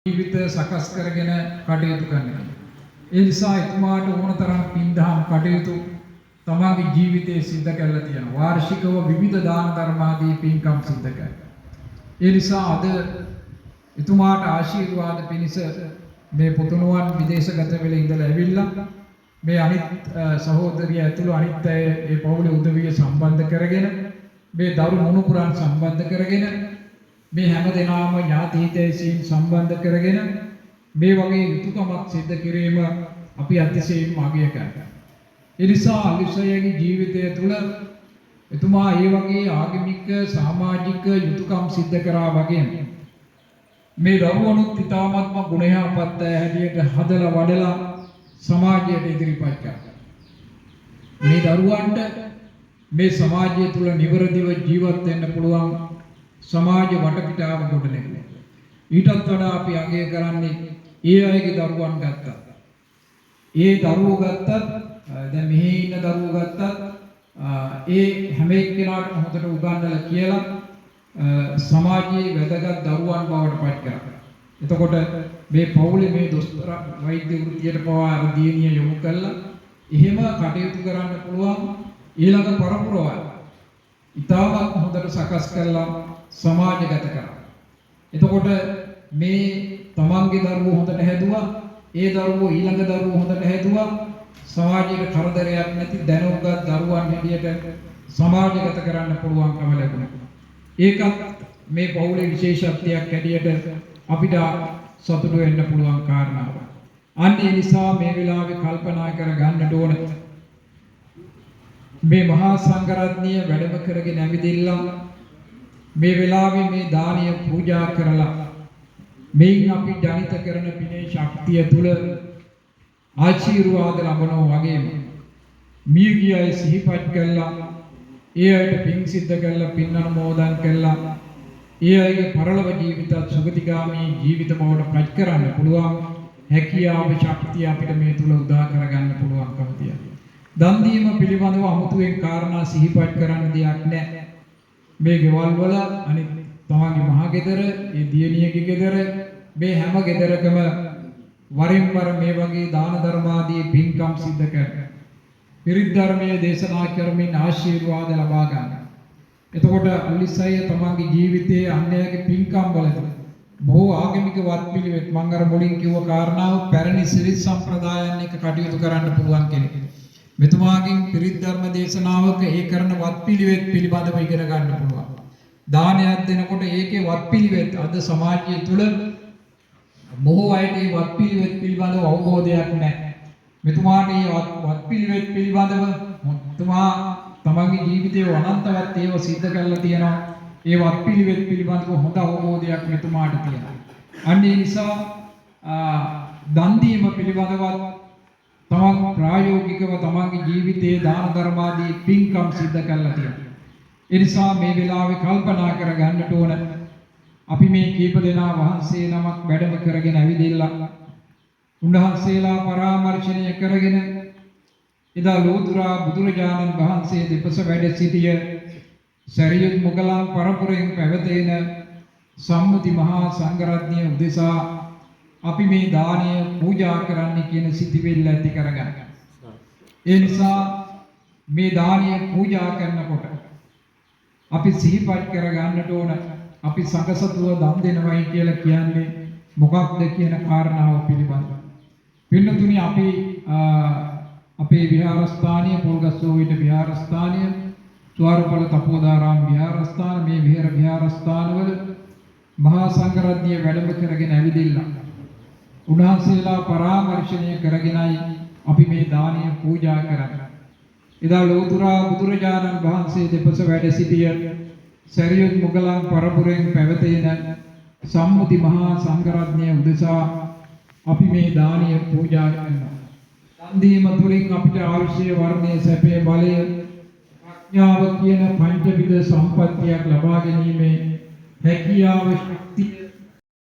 ජීවිත සකස් කරගෙන කටයුතු කරනවා. ඒ නිසා එතුමාට ඕනතරම් පින්දහම් කටයුතු තමගේ ජීවිතයේ සිද්ධ කරලා තියෙනවා. වාර්ෂිකව විවිධ දාන ධර්ම ආදී පින්කම් සිද්ධ කරනවා. ඒ නිසා අද එතුමාට ආශිර්වාද පිණිස මේ පුතුණුවන් විදේශගත වෙලා ඉඳලා ඇවිල්ලා මේ අනිත් සහෝදරිය ඇතුළු අනිත් අය ඒ පවුලේ උදවිය සම්බන්ධ කරගෙන මේ දරු මුණුපුරන් සම්බන්ධ කරගෙන මේ හැම දෙනාම ඥාති හිතයිසින් සම්බන්ධ කරගෙන මේ වගේ යුතුයකමක් සිද්ධ කිරීම අපි අතිශයින්ම අගය කරනවා. ඒ නිසා අලිසයගේ ජීවිතය තුළ එතුමා ඒ වගේ ආගමික සමාජික යුතුයකම් සිද්ධ කරා වගේම මේ දරුවනුත් ඉතාමත්ම ගුණයහපත් හැටියට හදලා වඩලා සමාජයට ඉදිරිපත් කරනවා. මේ දරුවන්ට මේ සමාජය තුළ නිවැරදිව ජීවත් වෙන්න පුළුවන් සමාජ වටපිටාව ගොඩනැගුවා. ඊටත් වඩා අපි අගය කරන්නේ ඒ අයගේ දරුවන් ගත්තා. ඒ දරුවෝ ගත්තත් දැන් මෙහි ඉන්න දරුවෝ ගත්තත් ඒ හැම එක්කෙනාටම හොඳට උගන්වලා කියලා සමාජයේ වැදගත් දරුවන් බවට පත් කරගන්නවා. එතකොට මේ පවුලේ මේ දොස්තර වෛද්‍ය වෘත්තියට පවා අර දියණිය යොමු කළා. එහෙම කටයුතු කරන්න පුළුවන් ඊළඟ පරපුරවල් ඉතාමත් හොඳට සකස් කරලා සමාජගත කරා. එතකොට මේ තමන්ගේ දරුවෝ හොඳට හැදුවා, ඒ දරුවෝ ඊළඟ දරුවෝ හොඳට හැදුවා. සමාජයේ කරදරයක් නැති දැනුගත් දරුවන් හැටියට සමාජගත කරන්න පුළුවන්කම ලැබුණා. ඒකත් මේ පවුලේ විශේෂත්වයක් හැටියට අපිට සතුටු වෙන්න පුළුවන් කාරණාවක්. අන්න ඒ නිසා මේ වෙලාවේ කල්පනා කර ගන්නට ඕන මේ මහා සංඝරත්නය වැඩම කරගෙන ඇවිදින්න මේ වෙලාවේ මේ දානීය පූජා කරලා මේන් අපි ජනිත කරන පිනේ ශක්තිය තුල ආශිර්වාද ලබනවා වගේම මියගිය අය සිහිපත් කළා, ඒ අයට පින් සිද්ධ කළා, පින් අනුමෝදන් කළා, ඒ අයගේ පරලොව ජීවිතත් සුගතිගාමී ජීවිත බවට පත් කරන්න පුළුවන් හැකියාව ශක්තිය අපිට මේ තුල උදා කරගන්න පුළුවන්කම තියෙනවා. දන් දීම පිළිබඳව අමුතුවෙන් කාරණා සිහිපත් කරන්න දෙයක් නැහැ. මේ ගෙවල් වල අනිත් තමන්ගේ මහ ගෙදර, ඒ දියණියගේ ගෙදර, මේ හැම ගෙදරකම වරින් වර මේ වගේ දාන ධර්ම ආදී පින්කම් සිද්ධ කරනවා. පිරිත් ධර්මයේ දේශනා කරමින් ආශිර්වාද ලබා ගන්න. එතකොට අලිසය තමන්ගේ ජීවිතයේ අන්‍යයන්ගේ පින්කම් වලදී බොහෝ ආගමික වත්පිළිවෙත් මම අර මුලින් කිව්ව කාරණාව පැරණි සිරිත් සම්ප්‍රදායන් එක කටයුතු කරන්න පුළුවන් කෙනෙක්. මෙතුමාගෙන් පිරිත් ධර්ම දේශනාවක ඒ කරන වත්පිළිවෙත් පිළිබඳව ඉගෙන ගන්න පුළුවන්. දානයක් දෙනකොට ඒකේ වත්පිළිවෙත් අද සමාජය තුළ බොහෝ අයට මේ වත්පිළිවෙත් පිළිබඳව අවබෝධයක් නැහැ. මෙතුමාට මේ වත්පිළිවෙත් පිළිබඳව මෙතුමා තමන්ගේ ජීවිතයේ අනන්තවත් ඒවා සිද්ධ කරලා තියෙනවා. ඒ වත්පිළිවෙත් පිළිබඳව හොඳ අවබෝධයක් මෙතුමාට තියෙනවා. අන්න ඒ නිසා දන් දීම පිළිබඳව තමන් ප්‍රායෝගිකව තමන්ගේ ජීවිතයේ දාන ධර්ම ආදී පින්කම් සිද්ධ කරලා තියෙනවා. ඒ නිසා මේ වෙලාවේ කල්පනා කර ගන්නට ඕන අපි මේ කීප දෙනා වහන්සේ නමක් වැඩම කරගෙන ඇවිදilla උන්වහන්සේලා පරාමර්ශනය කරගෙන එදා ලෝතුරා බුදුරජාණන් වහන්සේ දෙපස වැඩ සිටිය සරියුත් මොගලන් පරපුරෙන් පැවතෙන සම්මුති මහා සංඝරත්නය උදෙසා අපි මේ දානය පූජා කරන්න කියන සිතිවිල්ල ඇති කරගන්න. ඒ නිසා මේ දානය පූජා කරනකොට අපි සිහිපත් කරගන්නට ඕන අපි සංඝසතුව දන් දෙනවයි කියලා කියන්නේ මොකක්ද කියන කාරණාව පිළිබඳව. පින්නතුනි අපි අපේ විහාරස්ථානීය පොල්ගස්සෝවිට විහාරස්ථානීය ස්වරූපල තපෝදාරාම විහාරස්ථාන මේ විහාරස්ථානවල මහා සංඝරත්නය වැඩම කරගෙන ඇවිදින්න. උන්වහන්සේලා පරාමර්ශනය කරගෙනයි අපි මේ දානය පූජා කරන්නේ. එදා ලෝතුරා බුදුරජාණන් වහන්සේ දෙපස වැඩ සිටිය සරියුත් මොගලන් පරපුරෙන් පැවතෙන සම්මුති මහා සංඝරත්නය උදෙසා අපි මේ දානය පූජා කරනවා. දන් දීම තුළින් අපිට ආයුෂය, වර්ණය, සැපේ, බලය, ප්‍රඥාව කියන පංචවිධ සම්පත්තියක් ලබා ගැනීමේ හැකියාව, ශක්තිය